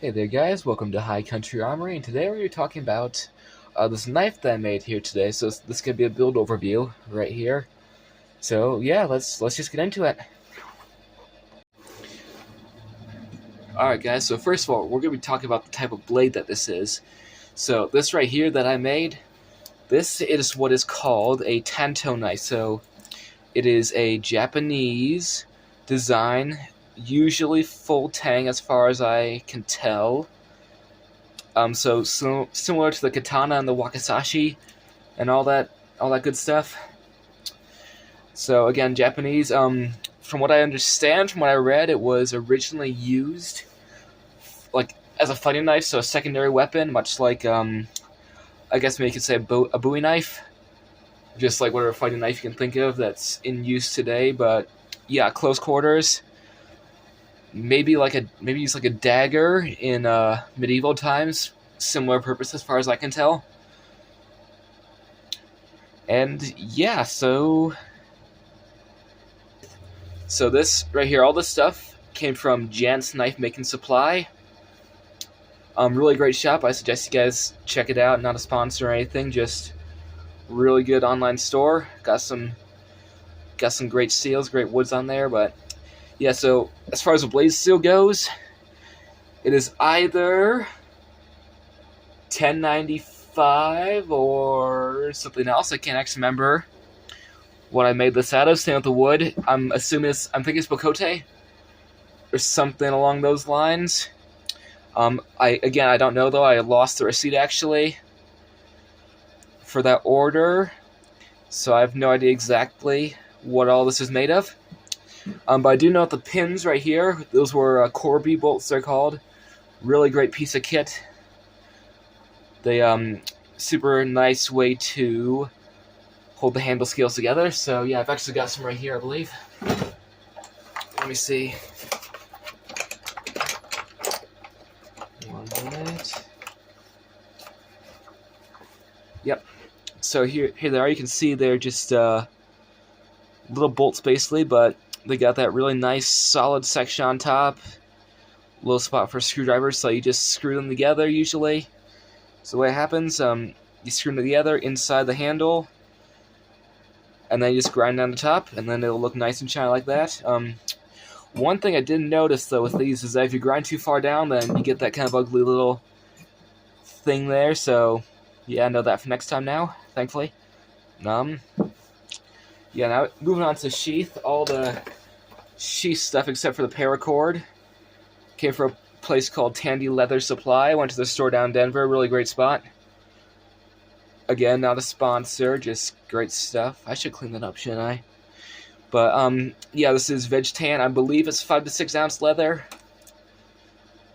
Hey there guys, welcome to High Country Armory, and today we're talking about this knife that I made here today. So this could be a build overview right here. So yeah, let's just get into it. Alright guys, so first of all, we're going to be talking about the type of blade that this is. So this right here that I made, this is what is called a Tanto knife. So it is a Japanese design, usually full tang as far as I can tell. So similar to the katana and the wakizashi and all that good stuff. So again, Japanese. From what I understand, from what I read, it was originally used like as a fighting knife, so a secondary weapon, much like I guess maybe you could say a Bowie knife, just like whatever fighting knife you can think of that's in use today. But yeah, close quarters. Maybe use like a dagger in medieval times. Similar purpose as far as I can tell. And yeah, so this right here, all this stuff came from Jant's Knife Making Supply. Really great shop. I suggest you guys check it out. Not a sponsor or anything, just really good online store. Got some great seals, great woods on there. But yeah, so as far as the blade steel goes, it is either 1095 or something else. I can't actually remember what I made this out of. Staying with the wood, I'm thinking it's Bocote or something along those lines. I don't know though. I lost the receipt actually for that order, so I have no idea exactly what all this is made of. But I do know the pins right here, those were Corby bolts, they're called. Really great piece of kit. They super nice way to hold the handle scales together. So yeah, I've actually got some right here, I believe. Let me see. One minute. Yep. So here they are. You can see they're just little bolts basically, but they got that really nice solid section on top. Little spot for screwdrivers, so you just screw them together usually. So the way it happens, you screw them together inside the handle, and then you just grind down the top, and then it'll look nice and shiny like that. One thing I didn't notice though with these is that if you grind too far down, then you get that kind of ugly little thing there. So yeah, I know that for next time now, thankfully. Yeah, now moving on to sheath. All the sheath stuff except for the paracord came from a place called Tandy Leather Supply. I went to the store down in Denver, really great spot. Again, not a sponsor, just great stuff. I should clean that up, shouldn't I? But yeah, this is veg tan. I believe it's 5 to 6 ounce leather,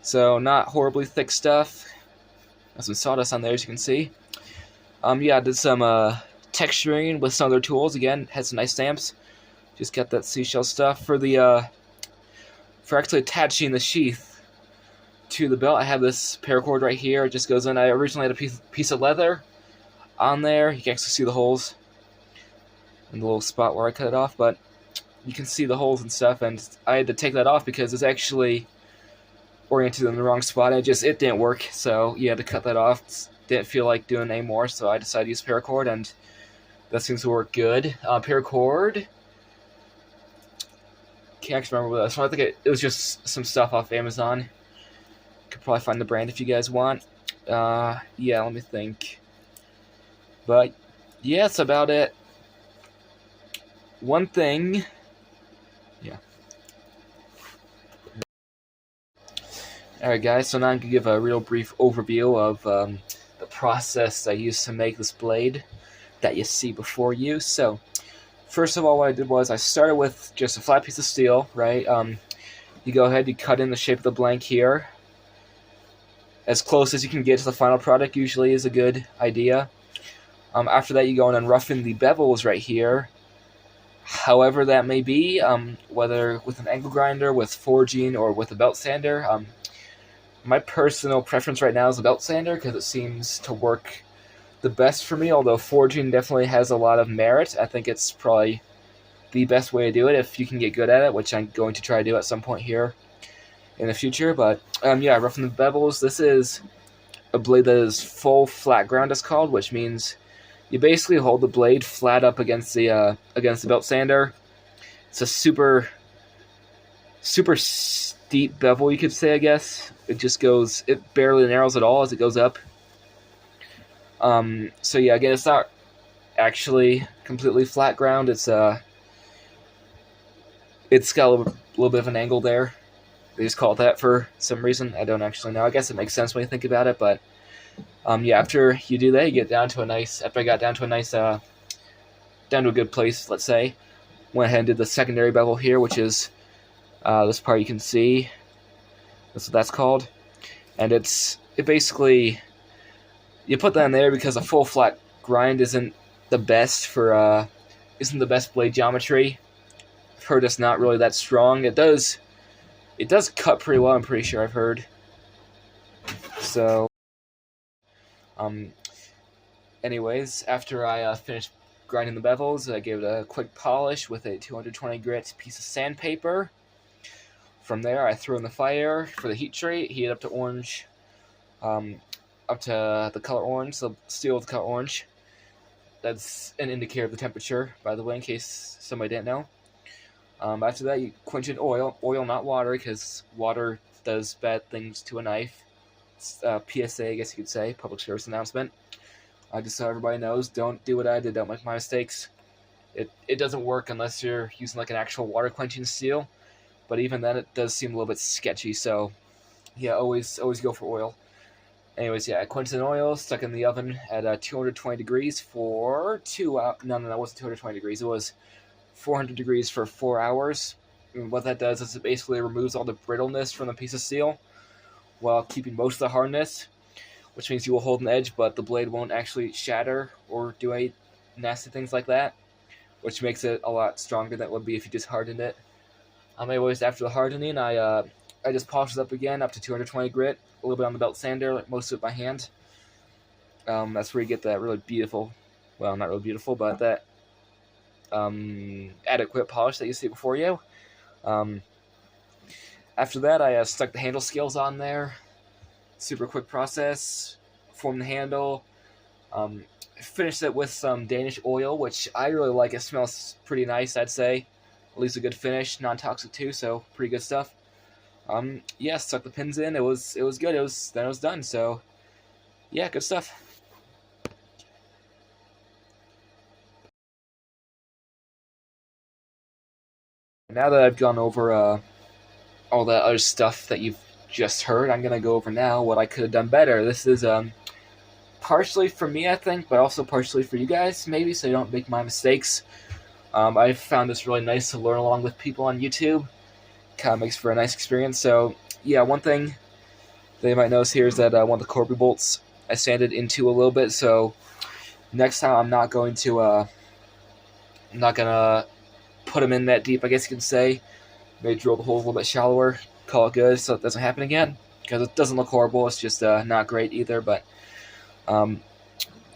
so not horribly thick stuff. There's some sawdust on there, as you can see. Yeah, I did some texturing with some other tools. Again, had some nice stamps. Just got that seashell stuff for the for actually attaching the sheath to the belt. I have this paracord right here. It just goes in. I originally had a piece of leather on there. You can actually see the holes in the little spot where I cut it off, but you can see the holes and stuff, and I had to take that off because it's actually oriented in the wrong spot. It didn't work, so you had to cut that off. Didn't feel like doing it anymore, so I decided to use paracord, and that seems to work good. Paracord, can't actually remember what that was. I think it was just some stuff off Amazon. Could probably find the brand if you guys want. Yeah, let me think. But yeah, that's about it. One thing, yeah. Alright guys, so now I'm going to give a real brief overview of the process I used to make this blade that you see before you. So, first of all, what I did was I started with just a flat piece of steel, right? You go ahead, you cut in the shape of the blank here. As close as you can get to the final product usually is a good idea. After that, you go in and roughen the bevels right here. However that may be, whether with an angle grinder, with forging, or with a belt sander. My personal preference right now is a belt sander because it seems to work the best for me, although forging definitely has a lot of merit. I think it's probably the best way to do it if you can get good at it, which I'm going to try to do at some point here. in the future. But yeah, roughing the bevels. This is a blade that is full flat ground, it's called, which means you basically hold the blade flat up against the belt sander. It's a super steep bevel, you could say. I guess it barely narrows at all as it goes up. So yeah, again, it's not actually completely flat ground. It's got a little bit of an angle there. They just call it that for some reason. I don't actually know. I guess it makes sense when you think about it, but yeah, after you do that, you get down to a nice. After I got down to a nice, down to a good place, let's say, went ahead and did the secondary bevel here, which is this part you can see. That's what that's called, and it basically you put that in there because a full flat grind isn't the best blade geometry. I've heard it's not really that strong. It does cut pretty well, I'm pretty sure I've heard. So, anyways, after I finished grinding the bevels, I gave it a quick polish with a 220 grit piece of sandpaper. From there, I threw in the fire for the heat treat, heat up to orange, up to the color orange, so steel with the color orange. That's an indicator of the temperature, by the way, in case somebody didn't know. After that, you quench in oil, not water, because water does bad things to a knife. It's PSA, I guess you could say, public service announcement. Just so everybody knows, don't do what I did, don't make my mistakes. It doesn't work unless you're using like an actual water quenching steel, but even then it does seem a little bit sketchy, so yeah, always go for oil. Anyways, yeah, I quenched in oil, stuck in the oven at 220 degrees for 2 hours. No, it wasn't 220 degrees. It was 400 degrees for 4 hours. And what that does is it basically removes all the brittleness from the piece of steel while keeping most of the hardness, which means you will hold an edge, but the blade won't actually shatter or do any nasty things like that, which makes it a lot stronger than it would be if you just hardened it. Anyways, after the hardening, I just polished it up again, up to 220 grit, a little bit on the belt sander, like most of it by hand. That's where you get that really beautiful, well, not really beautiful, but that adequate polish that you see before you. After that, I stuck the handle scales on there. Super quick process. Formed the handle. Finished it with some Danish oil, which I really like. It smells pretty nice, I'd say. At least a good finish, non-toxic too, so pretty good stuff. Yeah, stuck the pins in. It was good. Then it was done. So, yeah, good stuff. Now that I've gone over all that other stuff that you've just heard, I'm gonna go over now what I could have done better. This is partially for me, I think, but also partially for you guys, maybe, so you don't make my mistakes. I found this really nice to learn along with people on YouTube. Kind of makes for a nice experience. So, yeah, one thing that you might notice here is that one of the Corby bolts I sanded into a little bit. So, next time I'm not going to put them in that deep, I guess you can say. Maybe drill the hole a little bit shallower, call it good, so it doesn't happen again. Because it doesn't look horrible, it's just not great either. But,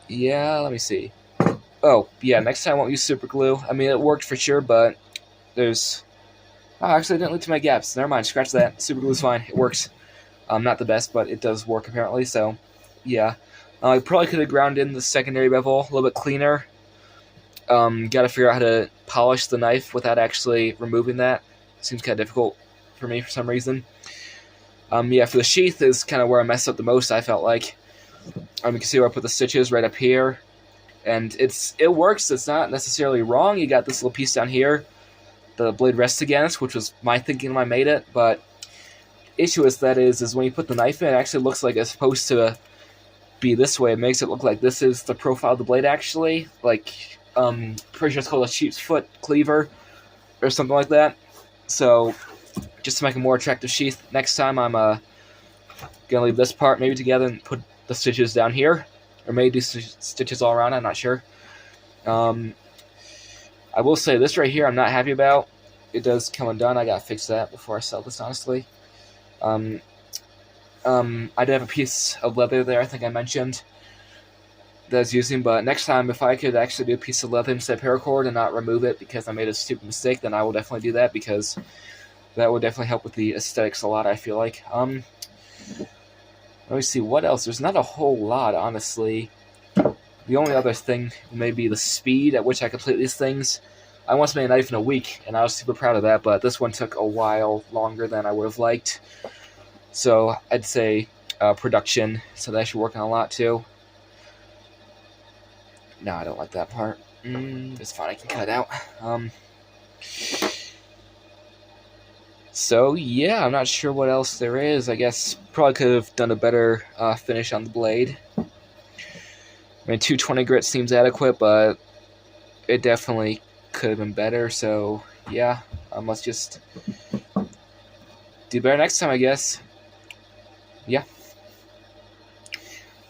yeah, let me see. Oh, yeah, next time I won't use super glue. I mean, it worked for sure, but there's... Oh, actually, I didn't leak to my gaps. Never mind, scratch that. Super glue's fine. It works. Not the best, but it does work, apparently, so, yeah. I probably could have ground in the secondary bevel a little bit cleaner. Got to figure out how to polish the knife without actually removing that. Seems kind of difficult for me for some reason. Yeah, for the sheath is kind of where I messed up the most, I felt like. You can see where I put the stitches right up here. And it works. It's not necessarily wrong. You got this little piece down here the blade rests against, which was my thinking when I made it. But issue is when you put the knife in, it actually looks like it's supposed to be this way. It makes it look like this is the profile of the blade, actually. Like, pretty sure it's called a sheep's foot cleaver or something like that. So, just to make a more attractive sheath, next time I'm gonna leave this part maybe together and put the stitches down here, or maybe do stitches all around. I'm not sure. I will say this right here I'm not happy about. It does come undone. I gotta fix that before I sell this, honestly. I did have a piece of leather there, I think I mentioned, that I was using, but next time, if I could actually do a piece of leather instead of paracord and not remove it because I made a stupid mistake, then I will definitely do that, because That would definitely help with the aesthetics a lot, I feel like. Let me see, what else? There's not a whole lot, honestly. The only other thing may be the speed at which I complete these things. I once made a knife in a week, and I was super proud of that, but this one took a while longer than I would have liked. So I'd say production, so that should work on a lot too. No, I don't like that part. It's fine, I can cut it out. So yeah, I'm not sure what else there is. I guess probably could have done a better finish on the blade. I mean, 220 grit seems adequate, but it definitely could have been better. So yeah, let's just do better next time, I guess. Yeah.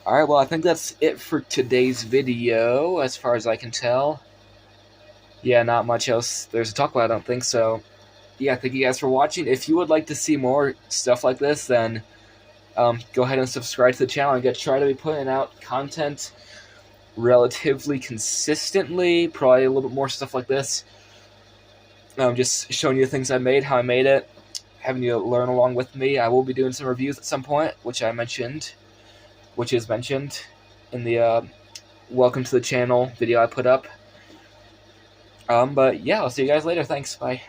Alright, well, I think that's it for today's video, as far as I can tell. Yeah, not much else there's to talk about, I don't think, so yeah, thank you guys for watching. If you would like to see more stuff like this, then go ahead and subscribe to the channel. I'm going to try to be putting out content relatively consistently, probably a little bit more stuff like this. Just showing you the things I made, how I made it, having you learn along with me. I will be doing some reviews at some point, which is mentioned in the welcome to the channel video I put up. But yeah, I'll see you guys later. Thanks, bye.